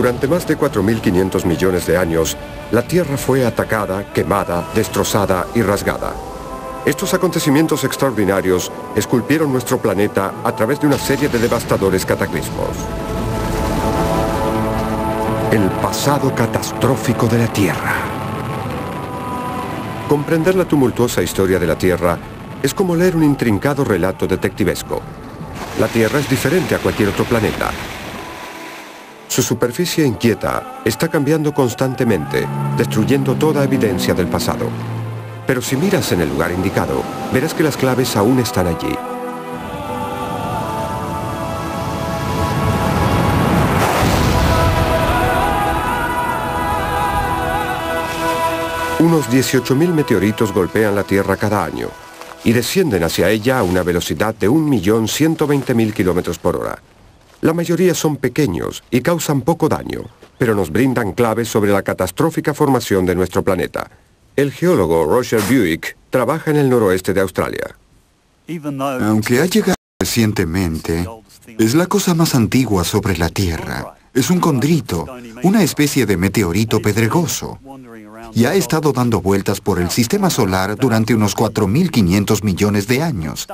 Durante más de 4.500 millones de años, la Tierra fue atacada, quemada, destrozada y rasgada. Estos acontecimientos extraordinarios esculpieron nuestro planeta a través de una serie de devastadores cataclismos. El pasado catastrófico de la Tierra. Comprender la tumultuosa historia de la Tierra es como leer un intrincado relato detectivesco. La Tierra es diferente a cualquier otro planeta. Su superficie inquieta está cambiando constantemente, destruyendo toda evidencia del pasado. Pero si miras en el lugar indicado, verás que las claves aún están allí. Unos 18.000 meteoritos golpean la Tierra cada año y descienden hacia ella a una velocidad de 1.120.000 kilómetros por hora. La mayoría son pequeños y causan poco daño, pero nos brindan claves sobre la catastrófica formación de nuestro planeta. El geólogo Roger Buick trabaja en el noroeste de Australia. Aunque ha llegado recientemente, es la cosa más antigua sobre la Tierra. Es un condrito, una especie de meteorito pedregoso. Y ha estado dando vueltas por el sistema solar durante unos 4.500 millones de años.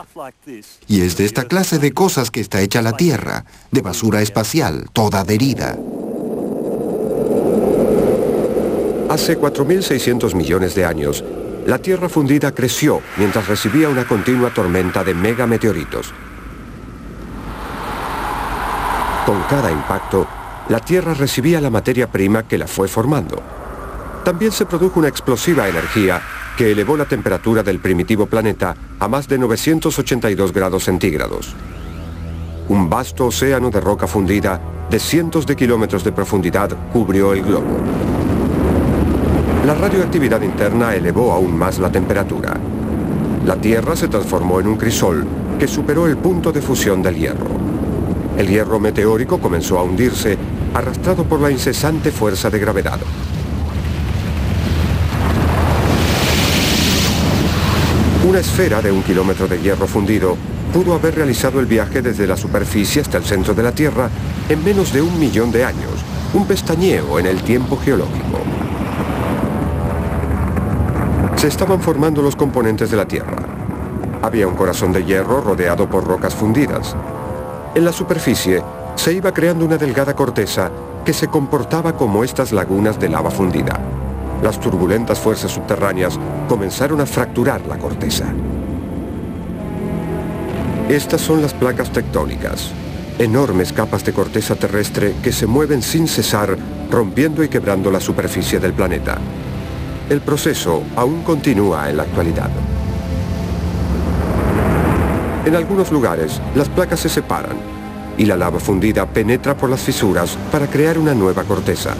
Y es de esta clase de cosas que está hecha la Tierra, de basura espacial, toda adherida. Hace 4.600 millones de años, la Tierra fundida creció mientras recibía una continua tormenta de megameteoritos. Con cada impacto, la Tierra recibía la materia prima que la fue formando. También se produjo una explosiva energía que elevó la temperatura del primitivo planeta a más de 982 grados centígrados. Un vasto océano de roca fundida de cientos de kilómetros de profundidad cubrió el globo. La radioactividad interna elevó aún más la temperatura. La Tierra se transformó en un crisol que superó el punto de fusión del hierro. El hierro meteórico comenzó a hundirse, arrastrado por la incesante fuerza de gravedad. Una esfera de 1 kilómetro de hierro fundido pudo haber realizado el viaje desde la superficie hasta el centro de la Tierra en menos de 1 millón de años, un pestañeo en el tiempo geológico. Se estaban formando los componentes de la Tierra. Había un corazón de hierro rodeado por rocas fundidas. En la superficie se iba creando una delgada corteza que se comportaba como estas lagunas de lava fundida. Las turbulentas fuerzas subterráneas comenzaron a fracturar la corteza. Estas son las placas tectónicas, enormes capas de corteza terrestre que se mueven sin cesar, rompiendo y quebrando la superficie del planeta. El proceso aún continúa en la actualidad. En algunos lugares, las placas se separan y la lava fundida penetra por las fisuras para crear una nueva corteza.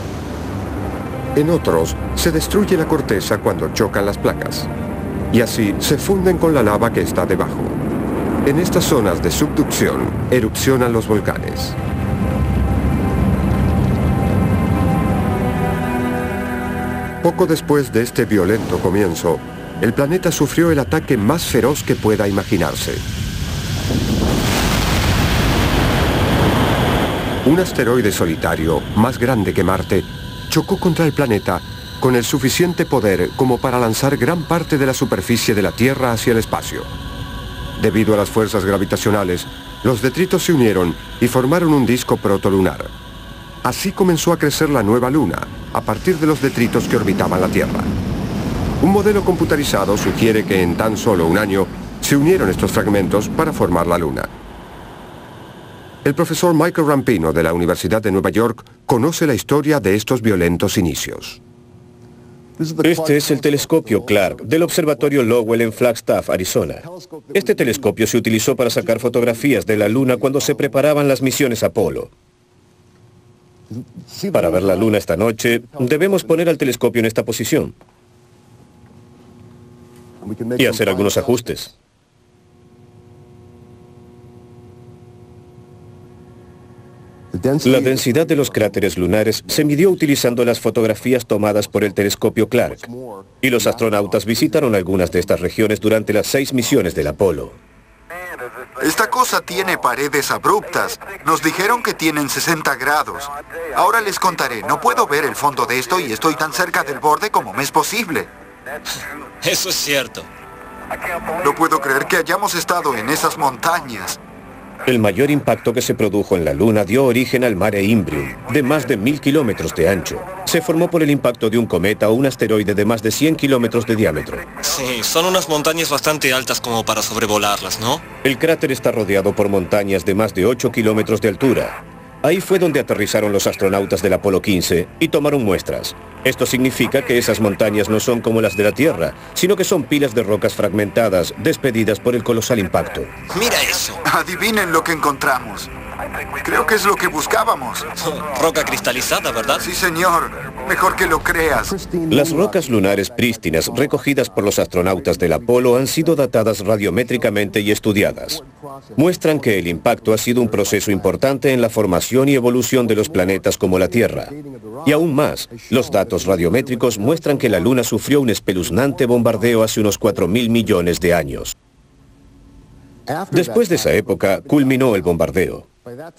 En otros, se destruye la corteza cuando chocan las placas, y así se funden con la lava que está debajo. En estas zonas de subducción, erupcionan los volcanes. Poco después de este violento comienzo, el planeta sufrió el ataque más feroz que pueda imaginarse. Un asteroide solitario, más grande que Marte, chocó contra el planeta con el suficiente poder como para lanzar gran parte de la superficie de la Tierra hacia el espacio. Debido a las fuerzas gravitacionales, los detritos se unieron y formaron un disco protolunar. Así comenzó a crecer la nueva Luna, a partir de los detritos que orbitaban la Tierra. Un modelo computarizado sugiere que en tan solo un año se unieron estos fragmentos para formar la Luna. El profesor Michael Rampino de la Universidad de Nueva York conoce la historia de estos violentos inicios. Este es el telescopio Clark del observatorio Lowell en Flagstaff, Arizona. Este telescopio se utilizó para sacar fotografías de la Luna cuando se preparaban las misiones Apolo. Para ver la Luna esta noche, debemos poner al telescopio en esta posición y hacer algunos ajustes. La densidad de los cráteres lunares se midió utilizando las fotografías tomadas por el telescopio Clark, y los astronautas visitaron algunas de estas regiones durante las 6 misiones del Apolo. Esta cosa cosa tiene paredes abruptas. Nos dijeron que tienen 60 grados. Ahora les contaré, no puedo ver el fondo de esto y estoy tan cerca del borde como me es posible. Eso es cierto. No puedo creer que hayamos estado en esas montañas. El mayor impacto que se produjo en la Luna dio origen al Mare Imbrium, de más de 1000 kilómetros de ancho. Se formó por el impacto de un cometa o un asteroide de más de 100 kilómetros de diámetro. Sí, son unas montañas bastante altas como para sobrevolarlas, ¿no? El cráter está rodeado por montañas de más de 8 kilómetros de altura. Ahí fue donde aterrizaron los astronautas del Apolo 15 y tomaron muestras. Esto significa que esas montañas no son como las de la Tierra, sino que son pilas de rocas fragmentadas, despedidas por el colosal impacto. ¡Mira eso! Adivinen lo que encontramos. Creo que es lo que buscábamos. Roca cristalizada, ¿verdad? Sí, señor. Mejor que lo creas. Las rocas lunares prístinas recogidas por los astronautas del Apolo han sido datadas radiométricamente y estudiadas. Muestran que el impacto ha sido un proceso importante en la formación y evolución de los planetas como la Tierra. Y aún más, los datos radiométricos muestran que la Luna sufrió un espeluznante bombardeo hace unos 4.000 millones de años. Después de esa época, culminó el bombardeo.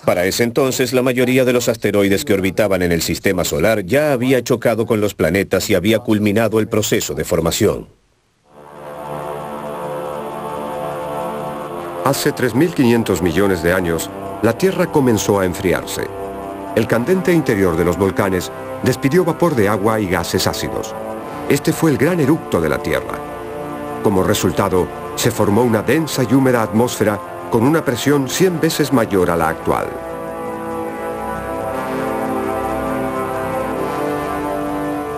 Para ese entonces, la mayoría de los asteroides que orbitaban en el sistema solar ya había chocado con los planetas y había culminado el proceso de formación. Hace 3.500 millones de años, la Tierra comenzó a enfriarse. El candente interior de los volcanes despidió vapor de agua y gases ácidos. Este fue el gran eructo de la Tierra. Como resultado, se formó una densa y húmeda atmósfera con una presión 100 veces mayor a la actual.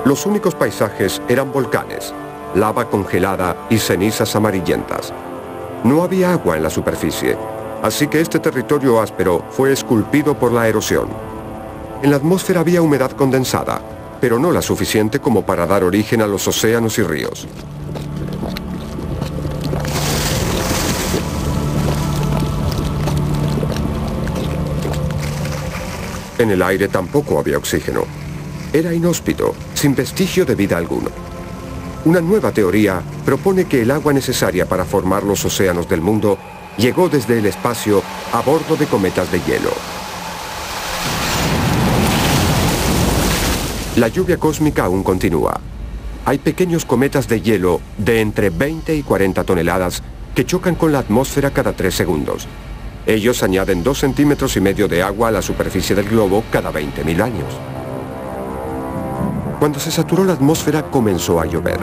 Los únicos paisajes eran volcanes, lava congelada y cenizas amarillentas. No había agua en la superficie, así que este territorio áspero fue esculpido por la erosión. En la atmósfera había humedad condensada, pero no la suficiente como para dar origen a los océanos y ríos. En el aire tampoco había oxígeno. Era inhóspito, sin vestigio de vida alguno. Una nueva teoría propone que el agua necesaria para formar los océanos del mundo llegó desde el espacio a bordo de cometas de hielo. La lluvia cósmica aún continúa. Hay pequeños cometas de hielo de entre 20 y 40 toneladas que chocan con la atmósfera cada 3 segundos. Ellos añaden 2,5 centímetros de agua a la superficie del globo cada 20.000 años. Cuando se saturó la atmósfera, comenzó a llover.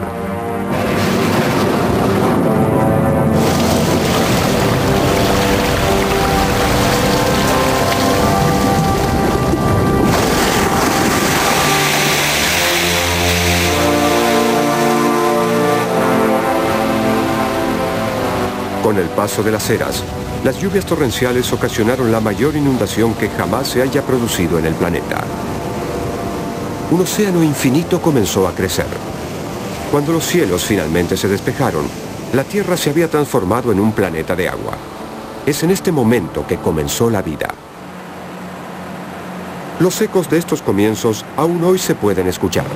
Con el paso de las eras, las lluvias torrenciales ocasionaron la mayor inundación que jamás se haya producido en el planeta. Un océano infinito comenzó a crecer. Cuando los cielos finalmente se despejaron, la Tierra se había transformado en un planeta de agua. Es en este momento que comenzó la vida. Los ecos de estos comienzos aún hoy se pueden escuchar.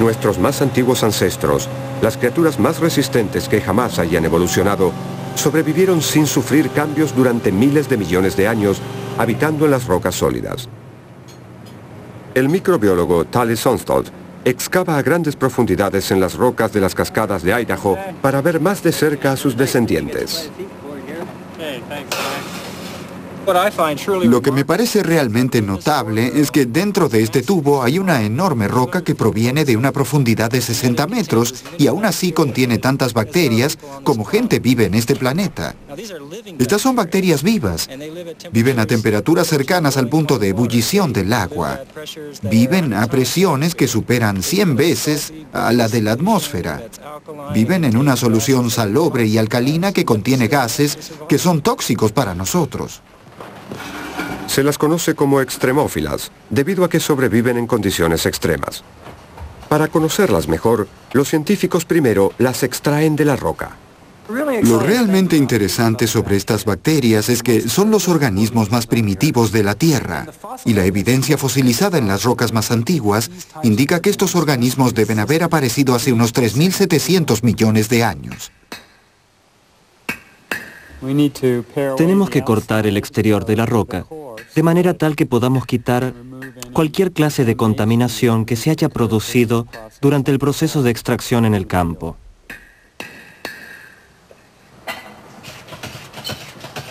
Nuestros más antiguos ancestros, las criaturas más resistentes que jamás hayan evolucionado, sobrevivieron sin sufrir cambios durante miles de millones de años, habitando en las rocas sólidas. El microbiólogo Tali Sonstad excava a grandes profundidades en las rocas de las cascadas de Idaho para ver más de cerca a sus descendientes. Lo que me parece realmente notable es que dentro de este tubo hay una enorme roca que proviene de una profundidad de 60 metros y aún así contiene tantas bacterias como gente vive en este planeta. Estas son bacterias vivas. Viven a temperaturas cercanas al punto de ebullición del agua. Viven a presiones que superan 100 veces a la de la atmósfera. Viven en una solución salobre y alcalina que contiene gases que son tóxicos para nosotros. Se las conoce como extremófilas, debido a que sobreviven en condiciones extremas. Para conocerlas mejor, los científicos primero las extraen de la roca. Lo realmente interesante sobre estas bacterias es que son los organismos más primitivos de la Tierra, y la evidencia fosilizada en las rocas más antiguas indica que estos organismos deben haber aparecido hace unos 3.700 millones de años. Tenemos que cortar el exterior de la roca, de manera tal que podamos quitar cualquier clase de contaminación que se haya producido durante el proceso de extracción en el campo.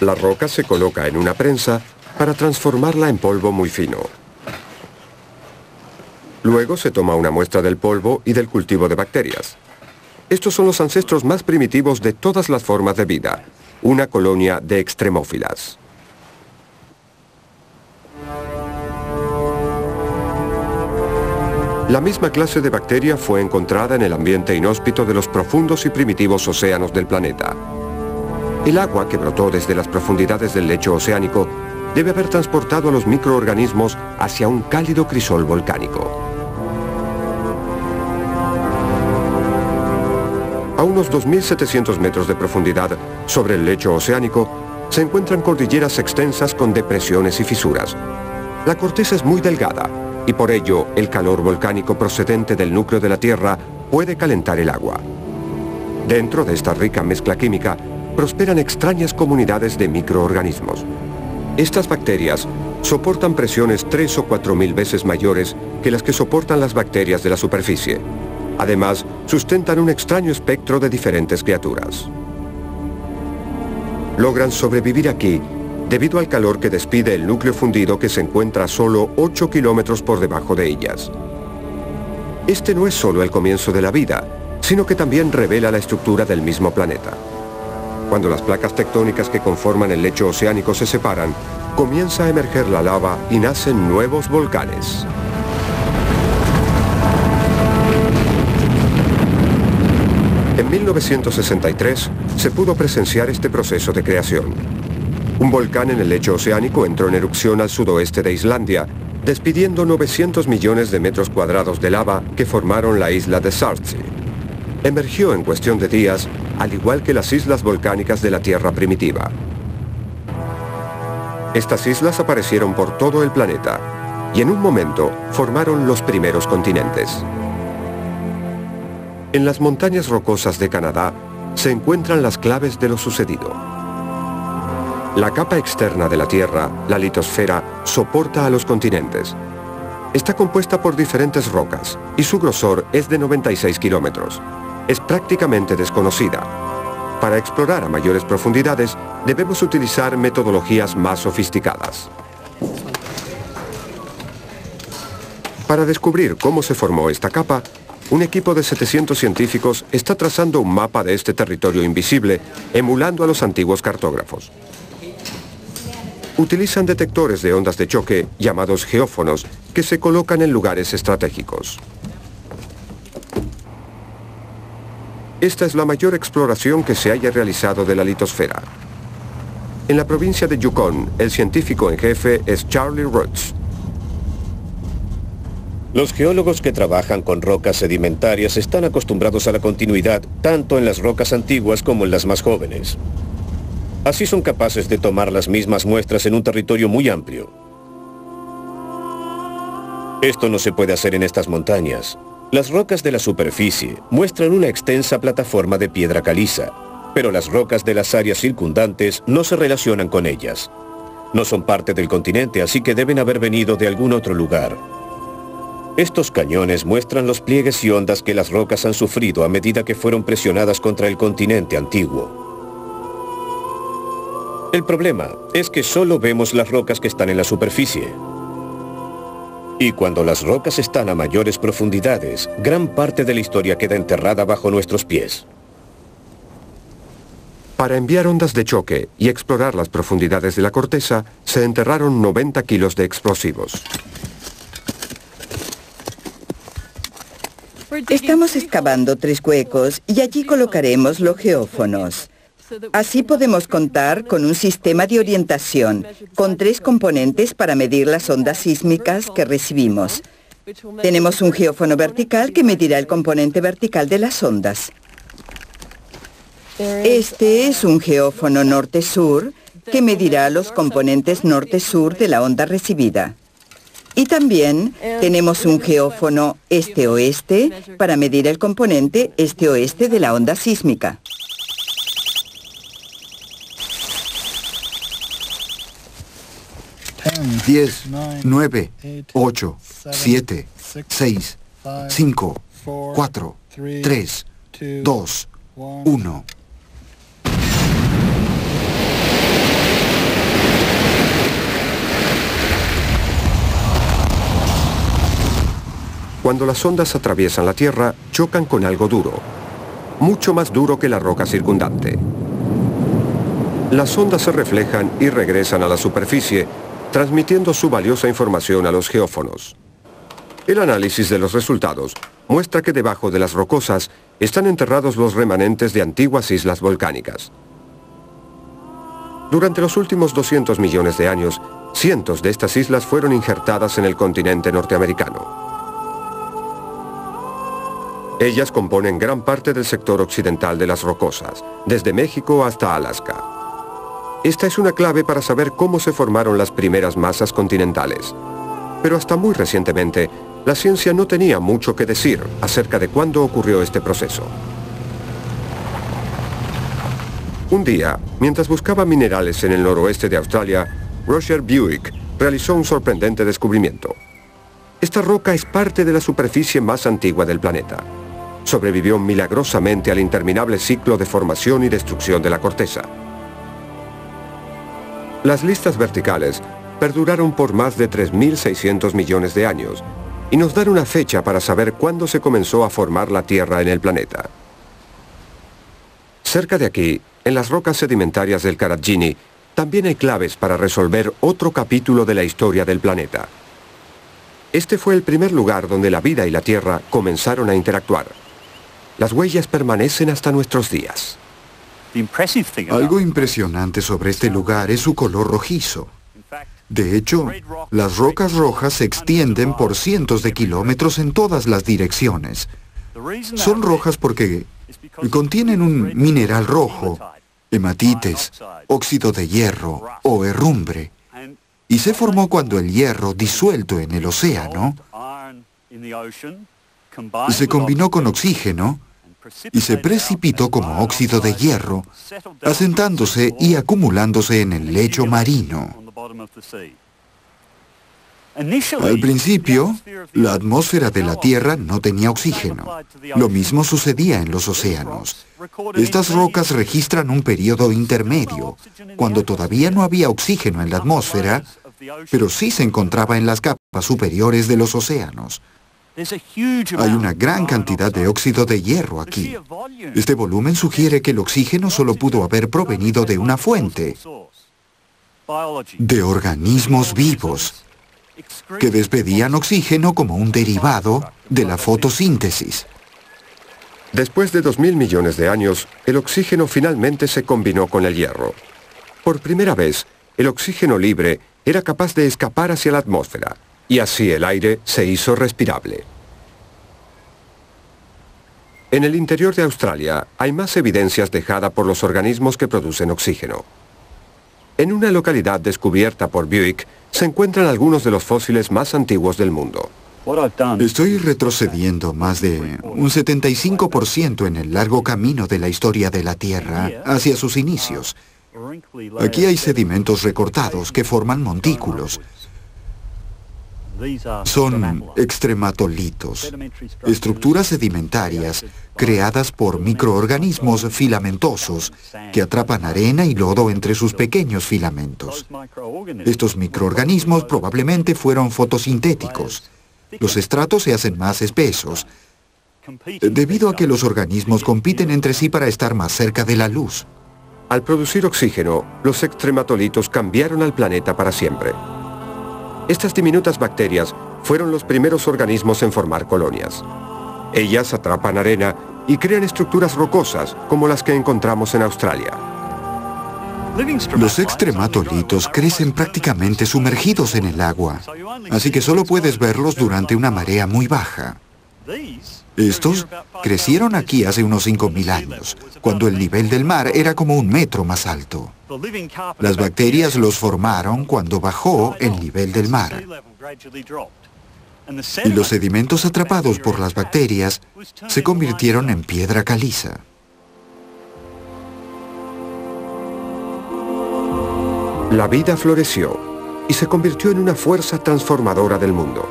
La roca se coloca en una prensa para transformarla en polvo muy fino. Luego se toma una muestra del polvo y del cultivo de bacterias. Estos son los ancestros más primitivos de todas las formas de vida, una colonia de extremófilas. La misma clase de bacteria fue encontrada en el ambiente inhóspito de los profundos y primitivos océanos del planeta. El agua que brotó desde las profundidades del lecho oceánico debe haber transportado a los microorganismos hacia un cálido crisol volcánico. A unos 2.700 metros de profundidad sobre el lecho oceánico se encuentran cordilleras extensas con depresiones y fisuras. La corteza es muy delgada y por ello el calor volcánico procedente del núcleo de la Tierra puede calentar el agua. Dentro de esta rica mezcla química prosperan extrañas comunidades de microorganismos. Estas bacterias soportan presiones 3 o 4.000 veces mayores que las que soportan las bacterias de la superficie. Además, sustentan un extraño espectro de diferentes criaturas. Logran sobrevivir aquí debido al calor que despide el núcleo fundido que se encuentra a solo 8 kilómetros por debajo de ellas. Este no es solo el comienzo de la vida, sino que también revela la estructura del mismo planeta. Cuando las placas tectónicas que conforman el lecho oceánico se separan, comienza a emerger la lava y nacen nuevos volcanes. En 1963 se pudo presenciar este proceso de creación. Un volcán en el lecho oceánico entró en erupción al sudoeste de Islandia, despidiendo 900 millones de metros cuadrados de lava que formaron la isla de Surtsey. Emergió en cuestión de días, al igual que las islas volcánicas de la Tierra primitiva. Estas islas aparecieron por todo el planeta y en un momento formaron los primeros continentes. En las montañas rocosas de Canadá se encuentran las claves de lo sucedido. La capa externa de la Tierra, la litosfera, soporta a los continentes. Está compuesta por diferentes rocas y su grosor es de 96 kilómetros. Es prácticamente desconocida. Para explorar a mayores profundidades debemos utilizar metodologías más sofisticadas. Para descubrir cómo se formó esta capa, un equipo de 700 científicos está trazando un mapa de este territorio invisible, emulando a los antiguos cartógrafos. Utilizan detectores de ondas de choque, llamados geófonos, que se colocan en lugares estratégicos. Esta es la mayor exploración que se haya realizado de la litosfera. En la provincia de Yukon, el científico en jefe es Charlie Roots. Los geólogos que trabajan con rocas sedimentarias están acostumbrados a la continuidad tanto en las rocas antiguas como en las más jóvenes. Así son capaces de tomar las mismas muestras en un territorio muy amplio. Esto no se puede hacer en estas montañas. Las rocas de la superficie muestran una extensa plataforma de piedra caliza, pero las rocas de las áreas circundantes no se relacionan con ellas. No son parte del continente, así que deben haber venido de algún otro lugar. Estos cañones muestran los pliegues y ondas que las rocas han sufrido a medida que fueron presionadas contra el continente antiguo. El problema es que solo vemos las rocas que están en la superficie. Y cuando las rocas están a mayores profundidades, gran parte de la historia queda enterrada bajo nuestros pies. Para enviar ondas de choque y explorar las profundidades de la corteza, se enterraron 90 kilos de explosivos. Estamos excavando 3 huecos y allí colocaremos los geófonos. Así podemos contar con un sistema de orientación, con 3 componentes para medir las ondas sísmicas que recibimos. Tenemos un geófono vertical que medirá el componente vertical de las ondas. Este es un geófono norte-sur que medirá los componentes norte-sur de la onda recibida. Y también tenemos un geófono este-oeste para medir el componente este-oeste de la onda sísmica. 10, 9, 8, 7, 6, 5, 4, 3, 2, 1. Cuando las ondas atraviesan la Tierra, chocan con algo duro, mucho más duro que la roca circundante. Las ondas se reflejan y regresan a la superficie, transmitiendo su valiosa información a los geófonos. El análisis de los resultados muestra que debajo de las rocosas están enterrados los remanentes de antiguas islas volcánicas. Durante los últimos 200 millones de años, cientos de estas islas fueron injertadas en el continente norteamericano. Ellas componen gran parte del sector occidental de las rocosas, desde México hasta Alaska. Esta es una clave para saber cómo se formaron las primeras masas continentales. Pero hasta muy recientemente, la ciencia no tenía mucho que decir acerca de cuándo ocurrió este proceso. Un día, mientras buscaba minerales en el noroeste de Australia, Roger Buick realizó un sorprendente descubrimiento. Esta roca es parte de la superficie más antigua del planeta. Sobrevivió milagrosamente al interminable ciclo de formación y destrucción de la corteza. Las listas verticales perduraron por más de 3.600 millones de años y nos dan una fecha para saber cuándo se comenzó a formar la Tierra en el planeta. Cerca de aquí, en las rocas sedimentarias del Karatjini, también hay claves para resolver otro capítulo de la historia del planeta. Este fue el primer lugar donde la vida y la Tierra comenzaron a interactuar. Las huellas permanecen hasta nuestros días. Algo impresionante sobre este lugar es su color rojizo. De hecho, las rocas rojas se extienden por cientos de kilómetros en todas las direcciones. Son rojas porque contienen un mineral rojo, hematites, óxido de hierro o herrumbre, y se formó cuando el hierro disuelto en el océano se combinó con oxígeno y se precipitó como óxido de hierro, asentándose y acumulándose en el lecho marino. Al principio, la atmósfera de la Tierra no tenía oxígeno. Lo mismo sucedía en los océanos. Estas rocas registran un periodo intermedio, cuando todavía no había oxígeno en la atmósfera, pero sí se encontraba en las capas superiores de los océanos. Hay una gran cantidad de óxido de hierro aquí. Este volumen sugiere que el oxígeno solo pudo haber provenido de una fuente, de organismos vivos, que despedían oxígeno como un derivado de la fotosíntesis. Después de 2.000 millones de años, el oxígeno finalmente se combinó con el hierro. Por primera vez, el oxígeno libre era capaz de escapar hacia la atmósfera, y así el aire se hizo respirable. En el interior de Australia hay más evidencias dejadas por los organismos que producen oxígeno. En una localidad descubierta por Buick se encuentran algunos de los fósiles más antiguos del mundo. Estoy retrocediendo más de un 75% en el largo camino de la historia de la Tierra hacia sus inicios. Aquí hay sedimentos recortados que forman montículos. Son extrematolitos, estructuras sedimentarias creadas por microorganismos filamentosos que atrapan arena y lodo entre sus pequeños filamentos. Estos microorganismos probablemente fueron fotosintéticos. Los estratos se hacen más espesos, debido a que los organismos compiten entre sí para estar más cerca de la luz. Al producir oxígeno, los extrematolitos cambiaron al planeta para siempre. Estas diminutas bacterias fueron los primeros organismos en formar colonias. Ellas atrapan arena y crean estructuras rocosas como las que encontramos en Australia. Los extrematolitos crecen prácticamente sumergidos en el agua, así que solo puedes verlos durante una marea muy baja. Estos crecieron aquí hace unos 5.000 años, cuando el nivel del mar era como 1 metro más alto. Las bacterias los formaron cuando bajó el nivel del mar. Y los sedimentos atrapados por las bacterias se convirtieron en piedra caliza. La vida floreció y se convirtió en una fuerza transformadora del mundo.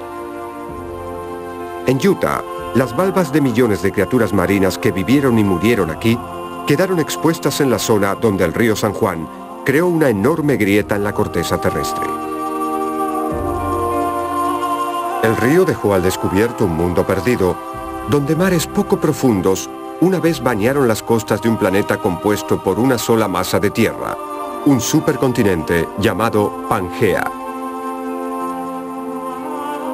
En Utah, las valvas de millones de criaturas marinas que vivieron y murieron aquí quedaron expuestas en la zona donde el río San Juan creó una enorme grieta en la corteza terrestre. El río dejó al descubierto un mundo perdido, donde mares poco profundos una vez bañaron las costas de un planeta compuesto por una sola masa de tierra, un supercontinente llamado Pangea.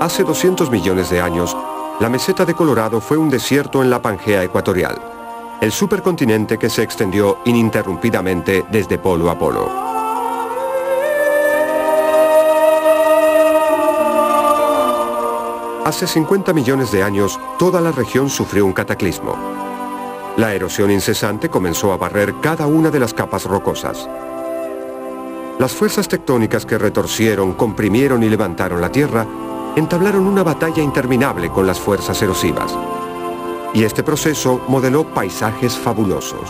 Hace 200 millones de años, la meseta de Colorado fue un desierto en la Pangea ecuatorial, el supercontinente que se extendió ininterrumpidamente desde polo a polo. Hace 50 millones de años, toda la región sufrió un cataclismo. La erosión incesante comenzó a barrer cada una de las capas rocosas. Las fuerzas tectónicas que retorcieron, comprimieron y levantaron la Tierra entablaron una batalla interminable con las fuerzas erosivas. Y este proceso modeló paisajes fabulosos.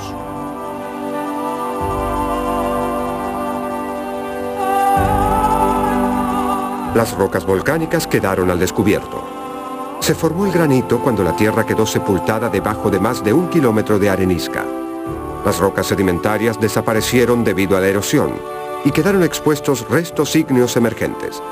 Las rocas volcánicas quedaron al descubierto. Se formó el granito cuando la Tierra quedó sepultada debajo de más de 1 kilómetro de arenisca. Las rocas sedimentarias desaparecieron debido a la erosión y quedaron expuestos restos ígneos emergentes.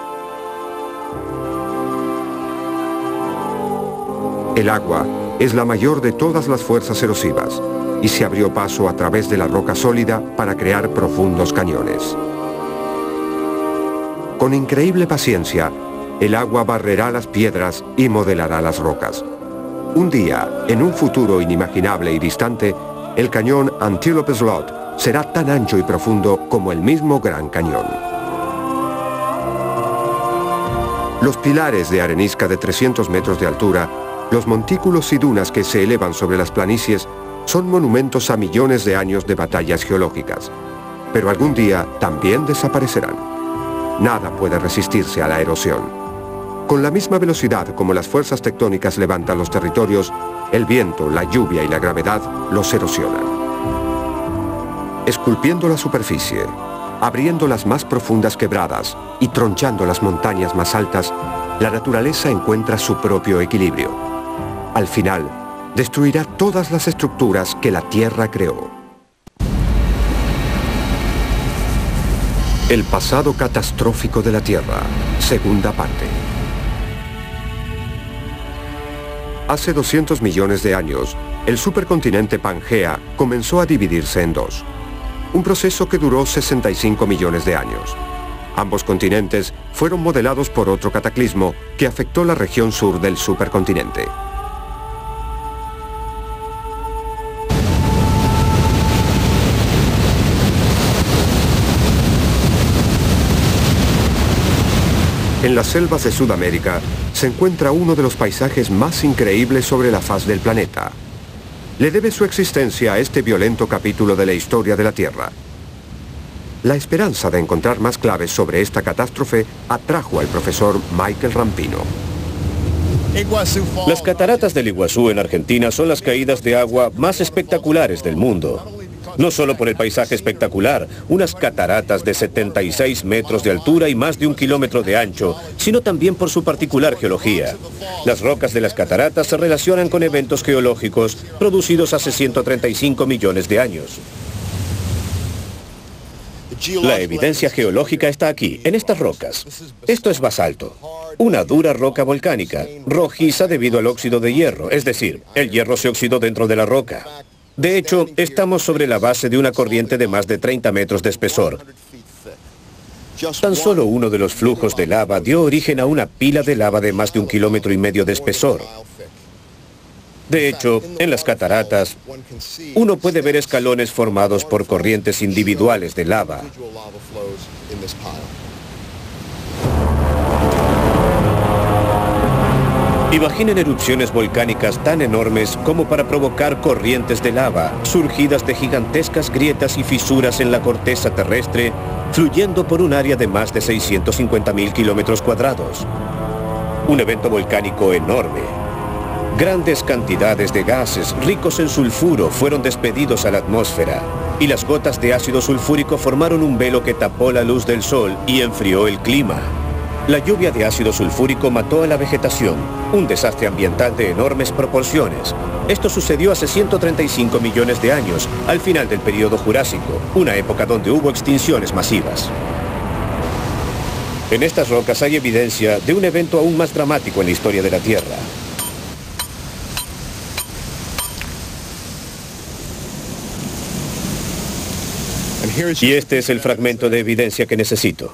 El agua es la mayor de todas las fuerzas erosivas y se abrió paso a través de la roca sólida para crear profundos cañones. Con increíble paciencia, el agua barrerá las piedras y modelará las rocas. Un día, en un futuro inimaginable y distante, el cañón Antelope Slot será tan ancho y profundo como el mismo Gran Cañón. Los pilares de arenisca de 300 metros de altura, los montículos y dunas que se elevan sobre las planicies, son monumentos a millones de años de batallas geológicas. Pero algún día también desaparecerán. Nada puede resistirse a la erosión. Con la misma velocidad como las fuerzas tectónicas levantan los territorios, el viento, la lluvia y la gravedad los erosionan. Esculpiendo la superficie, abriendo las más profundas quebradas y tronchando las montañas más altas, la naturaleza encuentra su propio equilibrio. Al final, destruirá todas las estructuras que la Tierra creó. El pasado catastrófico de la Tierra, segunda parte. Hace 200 millones de años, el supercontinente Pangea comenzó a dividirse en dos. Un proceso que duró 65 millones de años. Ambos continentes fueron modelados por otro cataclismo que afectó la región sur del supercontinente. En las selvas de Sudamérica se encuentra uno de los paisajes más increíbles sobre la faz del planeta. Le debe su existencia a este violento capítulo de la historia de la Tierra. La esperanza de encontrar más claves sobre esta catástrofe atrajo al profesor Michael Rampino. Las cataratas del Iguazú en Argentina son las caídas de agua más espectaculares del mundo. No solo por el paisaje espectacular, unas cataratas de 76 metros de altura y más de 1 kilómetro de ancho, sino también por su particular geología. Las rocas de las cataratas se relacionan con eventos geológicos producidos hace 135 millones de años. La evidencia geológica está aquí, en estas rocas. Esto es basalto, una dura roca volcánica, rojiza debido al óxido de hierro, es decir, el hierro se oxidó dentro de la roca. De hecho, estamos sobre la base de una corriente de más de 30 metros de espesor. Tan solo uno de los flujos de lava dio origen a una pila de lava de más de 1,5 kilómetros de espesor. De hecho, en las cataratas, uno puede ver escalones formados por corrientes individuales de lava. Imaginen erupciones volcánicas tan enormes como para provocar corrientes de lava, surgidas de gigantescas grietas y fisuras en la corteza terrestre, fluyendo por un área de más de 650.000 kilómetros cuadrados. Un evento volcánico enorme. Grandes cantidades de gases ricos en sulfuro fueron despedidos a la atmósfera. y las gotas de ácido sulfúrico formaron un velo que tapó la luz del sol y enfrió el clima. La lluvia de ácido sulfúrico mató a la vegetación, un desastre ambiental de enormes proporciones. Esto sucedió hace 135 millones de años, al final del período Jurásico, una época donde hubo extinciones masivas. En estas rocas hay evidencia de un evento aún más dramático en la historia de la Tierra. Y este es el fragmento de evidencia que necesito.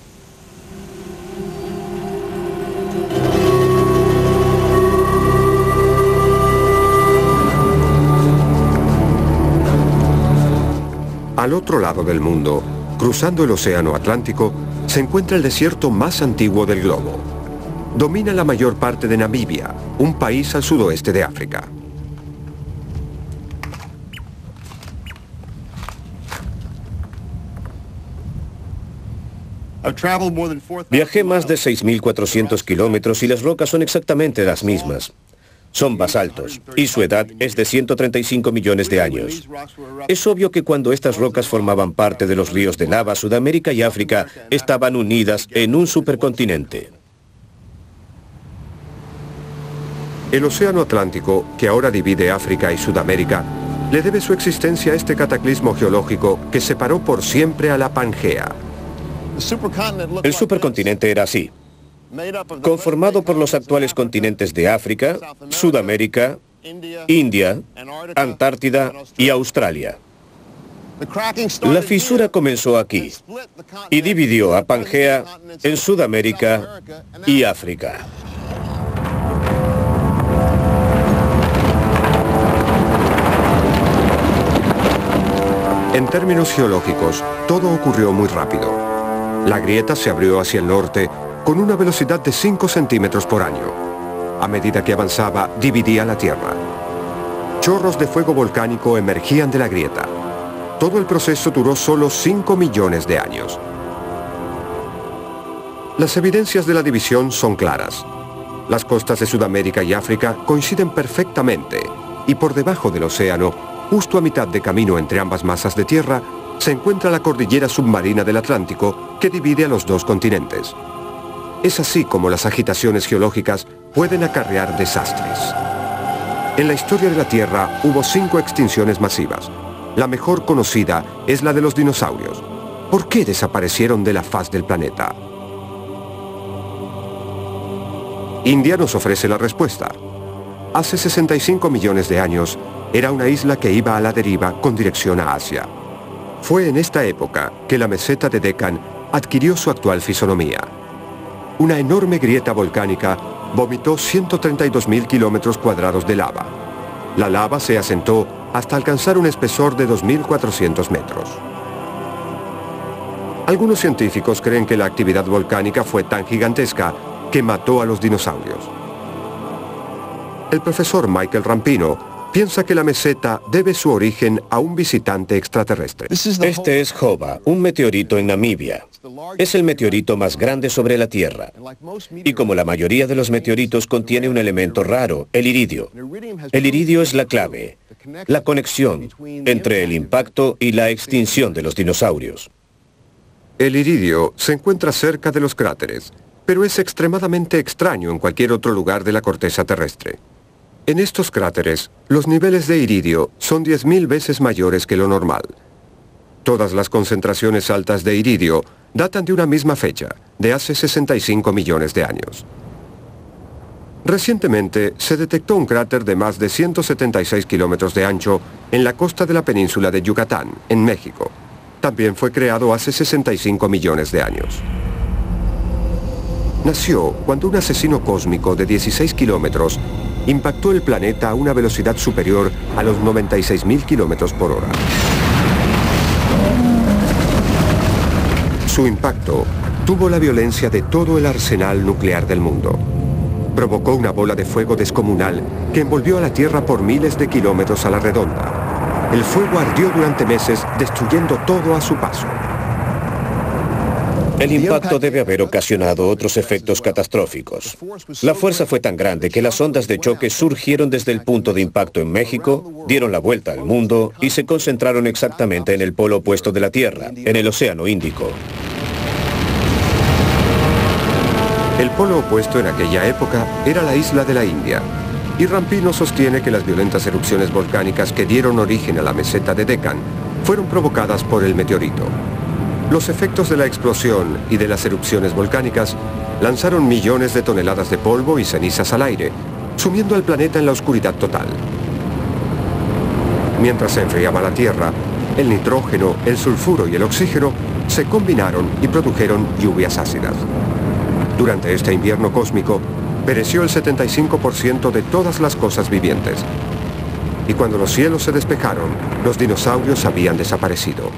Al otro lado del mundo, cruzando el Océano Atlántico, se encuentra el desierto más antiguo del globo. Domina la mayor parte de Namibia, un país al sudoeste de África. Viajé más de 6.400 kilómetros y las rocas son exactamente las mismas. Son basaltos y su edad es de 135 millones de años. Es obvio que cuando estas rocas formaban parte de los ríos de lava, Sudamérica y África estaban unidas en un supercontinente. El Océano Atlántico, que ahora divide África y Sudamérica, le debe su existencia a este cataclismo geológico que separó por siempre a la Pangea. El supercontinente era así, conformado por los actuales continentes de África, Sudamérica, India, Antártida y Australia. La fisura comenzó aquí y dividió a Pangea en Sudamérica y África. En términos geológicos, todo ocurrió muy rápido. La grieta se abrió hacia el norte con una velocidad de 5 centímetros por año. A medida que avanzaba, dividía la Tierra. Chorros de fuego volcánico emergían de la grieta. Todo el proceso duró solo 5 millones de años. Las evidencias de la división son claras. Las costas de Sudamérica y África coinciden perfectamente y por debajo del océano, justo a mitad de camino entre ambas masas de tierra, se encuentra la cordillera submarina del Atlántico que divide a los dos continentes. Es así como las agitaciones geológicas pueden acarrear desastres. En la historia de la Tierra hubo 5 extinciones masivas. La mejor conocida es la de los dinosaurios. ¿Por qué desaparecieron de la faz del planeta? India nos ofrece la respuesta. Hace 65 millones de años, era una isla que iba a la deriva con dirección a Asia. Fue en esta época que la meseta de Deccan adquirió su actual fisonomía. Una enorme grieta volcánica vomitó 132.000 kilómetros cuadrados de lava. La lava se asentó hasta alcanzar un espesor de 2.400 metros. Algunos científicos creen que la actividad volcánica fue tan gigantesca que mató a los dinosaurios. El profesor Michael Rampino piensa que la meseta debe su origen a un visitante extraterrestre. Este es Hoba, un meteorito en Namibia. Es el meteorito más grande sobre la Tierra. Y como la mayoría de los meteoritos contiene un elemento raro, el iridio. El iridio es la clave, la conexión entre el impacto y la extinción de los dinosaurios. El iridio se encuentra cerca de los cráteres, pero es extremadamente extraño en cualquier otro lugar de la corteza terrestre. En estos cráteres, los niveles de iridio son 10.000 veces mayores que lo normal. Todas las concentraciones altas de iridio datan de una misma fecha, de hace 65 millones de años. Recientemente se detectó un cráter de más de 176 kilómetros de ancho en la costa de la península de Yucatán, en México. También fue creado hace 65 millones de años. Nació cuando un asesino cósmico de 16 kilómetros impactó el planeta a una velocidad superior a los 96.000 kilómetros por hora. Su impacto tuvo la violencia de todo el arsenal nuclear del mundo. Provocó una bola de fuego descomunal que envolvió a la Tierra por miles de kilómetros a la redonda. El fuego ardió durante meses, destruyendo todo a su paso. El impacto debe haber ocasionado otros efectos catastróficos. La fuerza fue tan grande que las ondas de choque surgieron desde el punto de impacto en México, dieron la vuelta al mundo y se concentraron exactamente en el polo opuesto de la Tierra, en el Océano Índico. El polo opuesto en aquella época era la isla de la India, y Rampino sostiene que las violentas erupciones volcánicas que dieron origen a la meseta de Deccan fueron provocadas por el meteorito. Los efectos de la explosión y de las erupciones volcánicas lanzaron millones de toneladas de polvo y cenizas al aire, sumiendo al planeta en la oscuridad total. Mientras se enfriaba la Tierra, el nitrógeno, el sulfuro y el oxígeno se combinaron y produjeron lluvias ácidas. Durante este invierno cósmico, pereció el 75% de todas las cosas vivientes. Y cuando los cielos se despejaron, los dinosaurios habían desaparecido.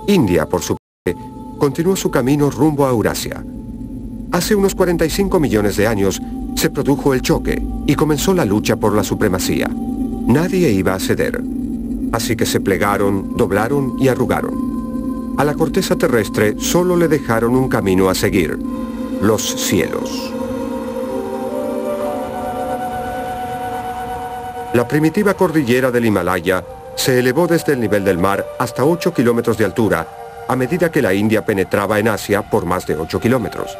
India, por su parte, continuó su camino rumbo a Eurasia. Hace unos 45 millones de años se produjo el choque y comenzó la lucha por la supremacía. Nadie iba a ceder, así que se plegaron, doblaron y arrugaron. A la corteza terrestre solo le dejaron un camino a seguir: los cielos. La primitiva cordillera del Himalaya se elevó desde el nivel del mar hasta 8 kilómetros de altura a medida que la India penetraba en Asia por más de 8 kilómetros.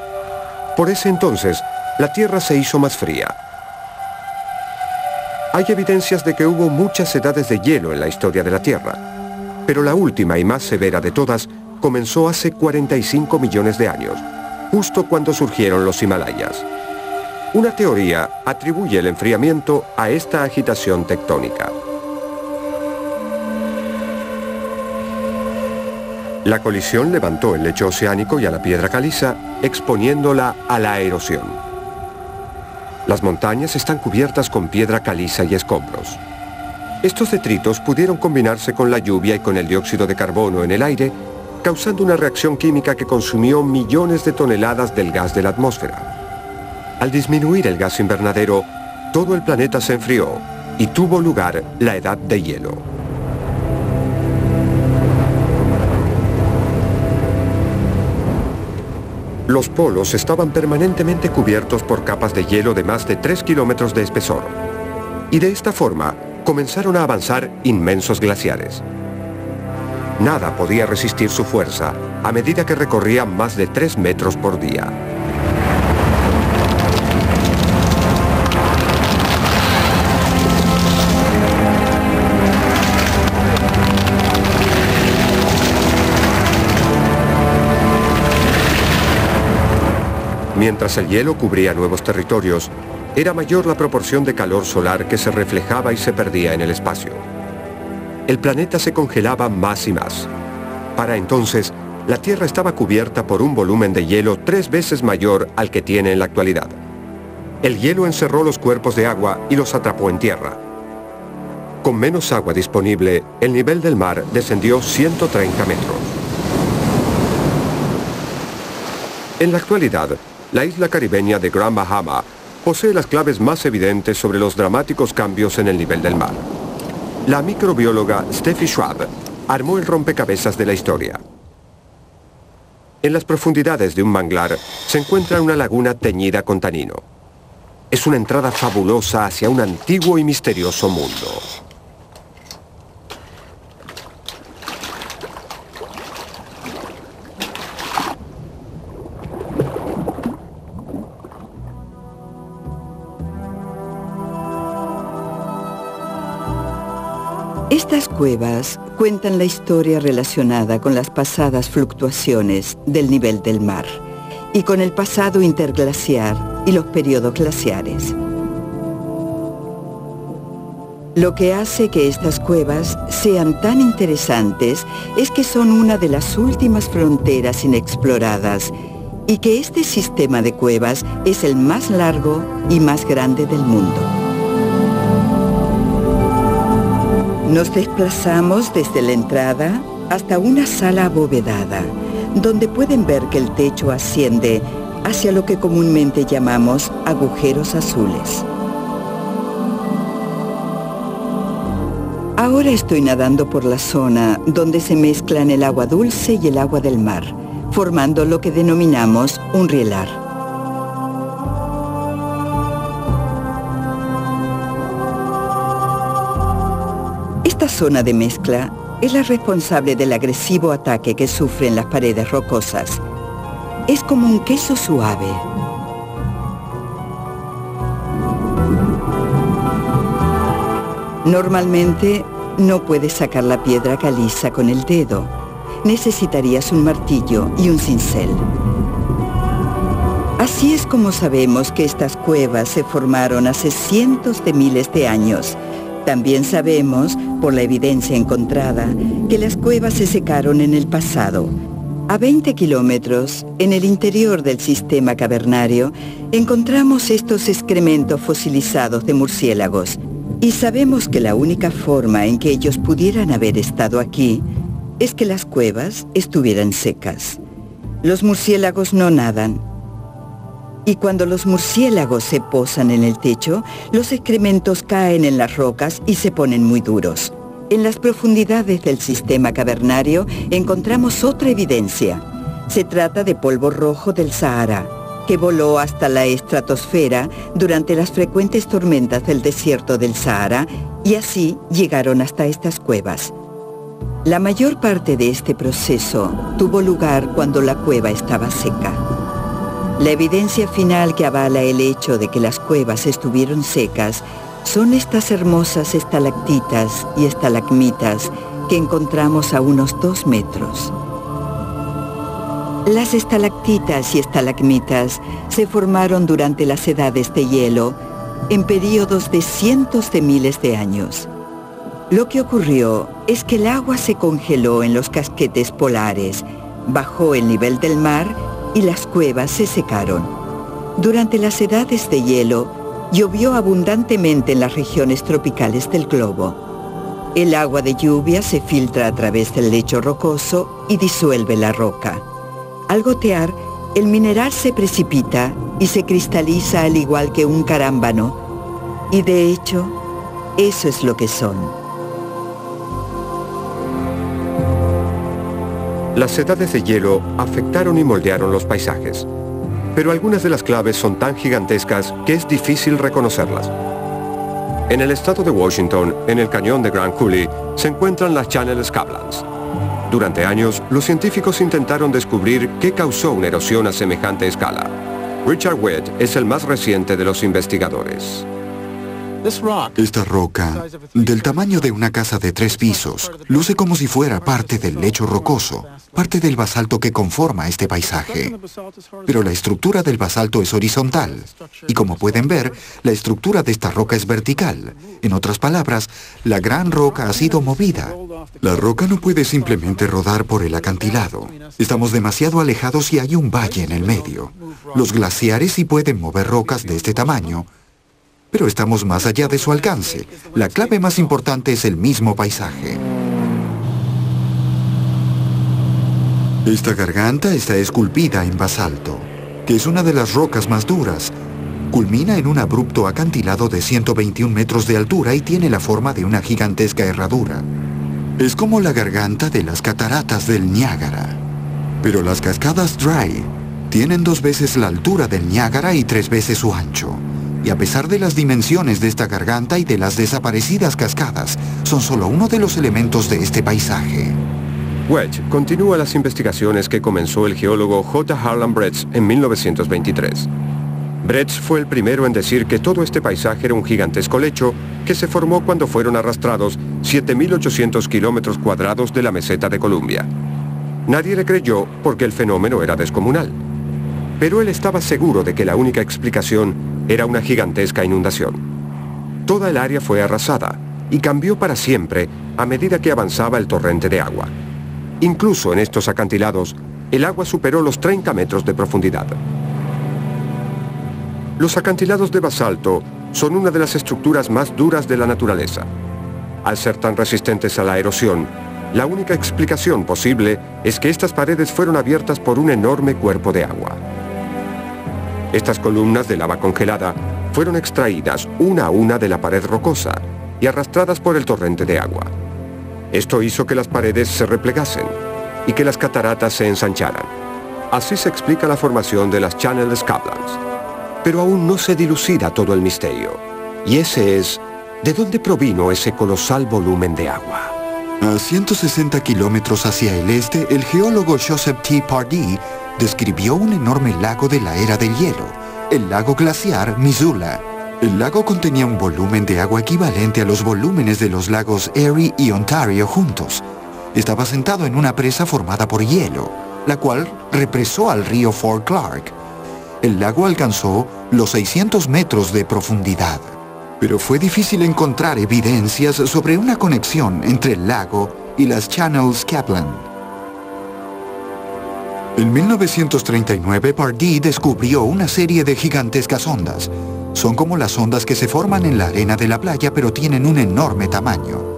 Por ese entonces, la Tierra se hizo más fría. Hay evidencias de que hubo muchas edades de hielo en la historia de la Tierra, pero la última y más severa de todas comenzó hace 45 millones de años, justo cuando surgieron los Himalayas. Una teoría atribuye el enfriamiento a esta agitación tectónica. La colisión levantó el lecho oceánico y a la piedra caliza, exponiéndola a la erosión. Las montañas están cubiertas con piedra caliza y escombros. Estos detritos pudieron combinarse con la lluvia y con el dióxido de carbono en el aire, causando una reacción química que consumió millones de toneladas del gas de la atmósfera. Al disminuir el gas invernadero, todo el planeta se enfrió y tuvo lugar la edad de hielo. Los polos estaban permanentemente cubiertos por capas de hielo de más de 3 kilómetros de espesor. Y de esta forma comenzaron a avanzar inmensos glaciares. Nada podía resistir su fuerza a medida que recorría más de 3 metros por día. Mientras el hielo cubría nuevos territorios, era mayor la proporción de calor solar que se reflejaba y se perdía en el espacio. El planeta se congelaba más y más. Para entonces, la Tierra estaba cubierta por un volumen de hielo 3 veces mayor al que tiene en la actualidad. El hielo encerró los cuerpos de agua y los atrapó en tierra. Con menos agua disponible, el nivel del mar descendió 130 metros. En la actualidad, la isla caribeña de Grand Bahama posee las claves más evidentes sobre los dramáticos cambios en el nivel del mar. La microbióloga Steffi Schwab armó el rompecabezas de la historia. En las profundidades de un manglar se encuentra una laguna teñida con tanino. Es una entrada fabulosa hacia un antiguo y misterioso mundo. Estas cuevas cuentan la historia relacionada con las pasadas fluctuaciones del nivel del mar y con el pasado interglaciar y los periodos glaciares. Lo que hace que estas cuevas sean tan interesantes es que son una de las últimas fronteras inexploradas y que este sistema de cuevas es el más largo y más grande del mundo. Nos desplazamos desde la entrada hasta una sala abovedada, donde pueden ver que el techo asciende hacia lo que comúnmente llamamos agujeros azules. Ahora estoy nadando por la zona donde se mezclan el agua dulce y el agua del mar, formando lo que denominamos un rielar. Esta zona de mezcla es la responsable del agresivo ataque que sufren las paredes rocosas. Es como un queso suave. Normalmente no puedes sacar la piedra caliza con el dedo. Necesitarías un martillo y un cincel. Así es como sabemos que estas cuevas se formaron hace cientos de miles de años. También sabemos, por la evidencia encontrada, que las cuevas se secaron en el pasado. A 20 kilómetros, en el interior del sistema cavernario, encontramos estos excrementos fosilizados de murciélagos. Y sabemos que la única forma en que ellos pudieran haber estado aquí es que las cuevas estuvieran secas. Los murciélagos no nadan. Y cuando los murciélagos se posan en el techo, los excrementos caen en las rocas y se ponen muy duros. En las profundidades del sistema cavernario encontramos otra evidencia. Se trata de polvo rojo del Sahara, que voló hasta la estratosfera durante las frecuentes tormentas del desierto del Sahara y así llegaron hasta estas cuevas. La mayor parte de este proceso tuvo lugar cuando la cueva estaba seca. La evidencia final que avala el hecho de que las cuevas estuvieron secas son estas hermosas estalactitas y estalagmitas que encontramos a unos 2 metros. Las estalactitas y estalagmitas se formaron durante las edades de hielo en periodos de cientos de miles de años. Lo que ocurrió es que el agua se congeló en los casquetes polares, bajó el nivel del mar y las cuevas se secaron. Durante las edades de hielo, llovió abundantemente en las regiones tropicales del globo. El agua de lluvia se filtra a través del lecho rocoso y disuelve la roca. Al gotear, el mineral se precipita y se cristaliza al igual que un carámbano. Y de hecho, eso es lo que son. Las edades de hielo afectaron y moldearon los paisajes, pero algunas de las claves son tan gigantescas que es difícil reconocerlas. En el estado de Washington, en el cañón de Grand Coulee, se encuentran las Channel Scablands. Durante años, los científicos intentaron descubrir qué causó una erosión a semejante escala. Richard Wedge es el más reciente de los investigadores. Esta roca, del tamaño de una casa de 3 pisos, luce como si fuera parte del lecho rocoso, parte del basalto que conforma este paisaje. Pero la estructura del basalto es horizontal, y como pueden ver, la estructura de esta roca es vertical. En otras palabras, la gran roca ha sido movida. La roca no puede simplemente rodar por el acantilado. Estamos demasiado alejados y hay un valle en el medio. Los glaciares sí pueden mover rocas de este tamaño, pero estamos más allá de su alcance. La clave más importante es el mismo paisaje. Esta garganta está esculpida en basalto, que es una de las rocas más duras. Culmina en un abrupto acantilado de 121 metros de altura y tiene la forma de una gigantesca herradura. Es como la garganta de las cataratas del Niágara. Pero las cascadas Dry tienen 2 veces la altura del Niágara y 3 veces su ancho. Y a pesar de las dimensiones de esta garganta y de las desaparecidas cascadas, son solo uno de los elementos de este paisaje. Wedge continúa las investigaciones que comenzó el geólogo J. Harlan Bretz en 1923. Bretz fue el primero en decir que todo este paisaje era un gigantesco lecho que se formó cuando fueron arrastrados 7.800 kilómetros cuadrados de la meseta de Columbia. Nadie le creyó porque el fenómeno era descomunal. Pero él estaba seguro de que la única explicación era una gigantesca inundación. Toda el área fue arrasada y cambió para siempre a medida que avanzaba el torrente de agua. Incluso en estos acantilados, el agua superó los 30 metros de profundidad. Los acantilados de basalto son una de las estructuras más duras de la naturaleza. Al ser tan resistentes a la erosión, la única explicación posible es que estas paredes fueron abiertas por un enorme cuerpo de agua. Estas columnas de lava congelada fueron extraídas una a una de la pared rocosa y arrastradas por el torrente de agua. Esto hizo que las paredes se replegasen y que las cataratas se ensancharan. Así se explica la formación de las Channel Scablands. Pero aún no se dilucida todo el misterio. Y ese es, ¿de dónde provino ese colosal volumen de agua? A 160 kilómetros hacia el este, el geólogo Joseph T. Pardee describió un enorme lago de la era del hielo, el lago glaciar Missoula. El lago contenía un volumen de agua equivalente a los volúmenes de los lagos Erie y Ontario juntos. Estaba sentado en una presa formada por hielo, la cual represó al río Fort Clark. El lago alcanzó los 600 metros de profundidad. Pero fue difícil encontrar evidencias sobre una conexión entre el lago y las Channel Scablands. En 1939, Pardee descubrió una serie de gigantescas ondas. Son como las ondas que se forman en la arena de la playa, pero tienen un enorme tamaño.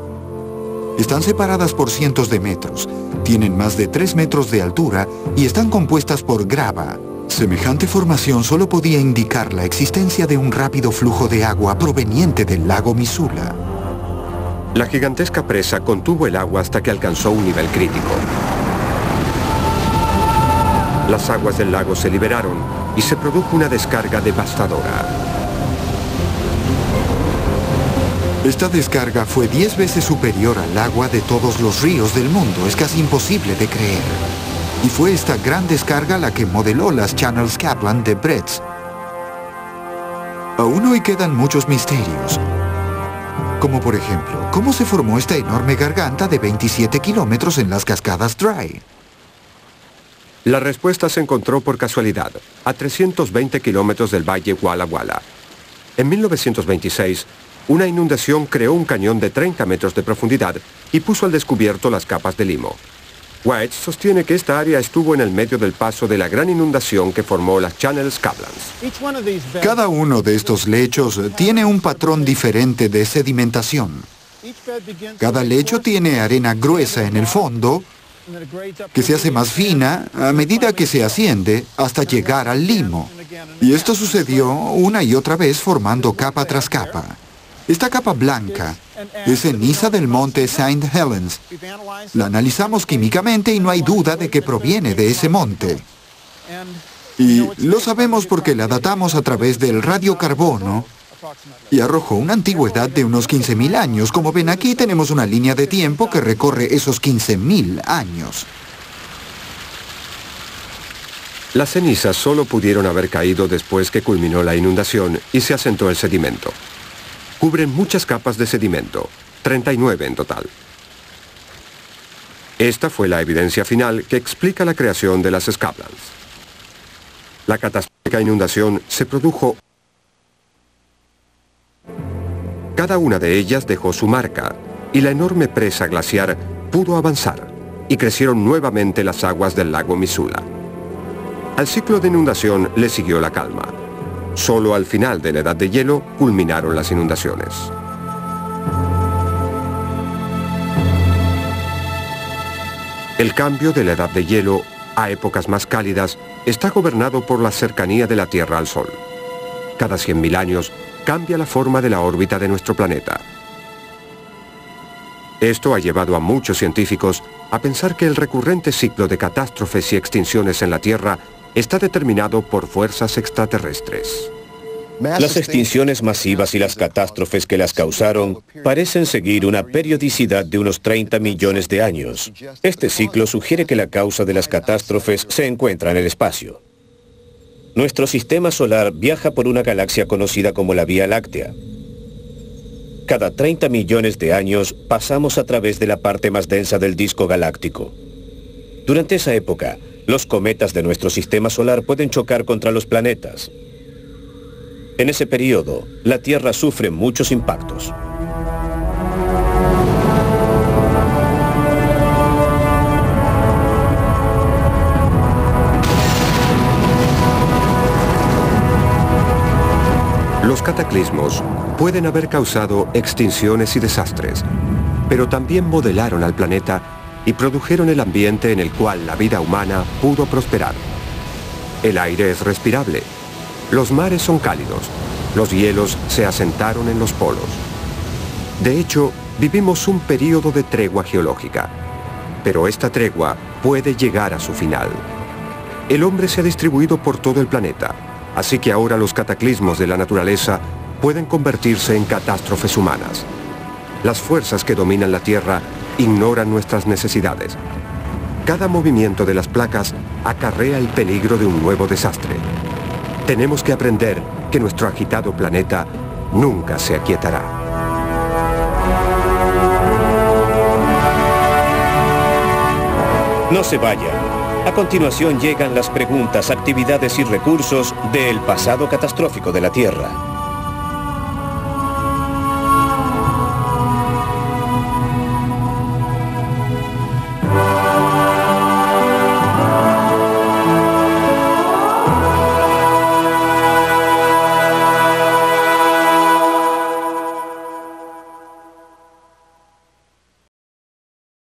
Están separadas por cientos de metros, tienen más de 3 metros de altura y están compuestas por grava. Semejante formación solo podía indicar la existencia de un rápido flujo de agua proveniente del lago Missoula. La gigantesca presa contuvo el agua hasta que alcanzó un nivel crítico. Las aguas del lago se liberaron y se produjo una descarga devastadora. Esta descarga fue 10 veces superior al agua de todos los ríos del mundo. Es casi imposible de creer. Y fue esta gran descarga la que modeló las Channel Scablands de Bretz. Aún hoy quedan muchos misterios. Como por ejemplo, ¿cómo se formó esta enorme garganta de 27 kilómetros en las cascadas Dry? La respuesta se encontró por casualidad, a 320 kilómetros del valle Walla Walla. En 1926, una inundación creó un cañón de 30 metros de profundidad y puso al descubierto las capas de limo. White sostiene que esta área estuvo en el medio del paso de la gran inundación que formó las Channel Scablands. Cada uno de estos lechos tiene un patrón diferente de sedimentación. Cada lecho tiene arena gruesa en el fondo, que se hace más fina a medida que se asciende hasta llegar al limo. Y esto sucedió una y otra vez formando capa tras capa. Esta capa blanca es ceniza del monte St. Helens. La analizamos químicamente y no hay duda de que proviene de ese monte. Y lo sabemos porque la datamos a través del radiocarbono y arrojó una antigüedad de unos 15.000 años. Como ven, aquí tenemos una línea de tiempo que recorre esos 15.000 años. Las cenizas solo pudieron haber caído después que culminó la inundación y se asentó el sedimento. Cubren muchas capas de sedimento, 39 en total. Esta fue la evidencia final que explica la creación de las Scablands. La catastrófica inundación se produjo. Cada una de ellas dejó su marca y la enorme presa glaciar pudo avanzar y crecieron nuevamente las aguas del lago Missoula. Al ciclo de inundación le siguió la calma. Solo al final de la edad de hielo culminaron las inundaciones. El cambio de la edad de hielo a épocas más cálidas está gobernado por la cercanía de la Tierra al Sol. Cada 100.000 años cambia la forma de la órbita de nuestro planeta. Esto ha llevado a muchos científicos a pensar que el recurrente ciclo de catástrofes y extinciones en la Tierra está determinado por fuerzas extraterrestres. Las extinciones masivas y las catástrofes que las causaron parecen seguir una periodicidad de unos 30 millones de años. Este ciclo sugiere que la causa de las catástrofes se encuentra en el espacio. Nuestro sistema solar viaja por una galaxia conocida como la Vía Láctea. Cada 30 millones de años pasamos a través de la parte más densa del disco galáctico. Durante esa época, los cometas de nuestro sistema solar pueden chocar contra los planetas. En ese periodo, la Tierra sufre muchos impactos. Los cataclismos pueden haber causado extinciones y desastres, pero también modelaron al planeta y produjeron el ambiente en el cual la vida humana pudo prosperar. El aire es respirable, los mares son cálidos, los hielos se asentaron en los polos. De hecho, vivimos un período de tregua geológica, pero esta tregua puede llegar a su final. El hombre se ha distribuido por todo el planeta, así que ahora los cataclismos de la naturaleza pueden convertirse en catástrofes humanas. Las fuerzas que dominan la Tierra ignoran nuestras necesidades. Cada movimiento de las placas acarrea el peligro de un nuevo desastre. Tenemos que aprender que nuestro agitado planeta nunca se aquietará. No se vayan. A continuación llegan las preguntas, actividades y recursos del pasado catastrófico de la Tierra.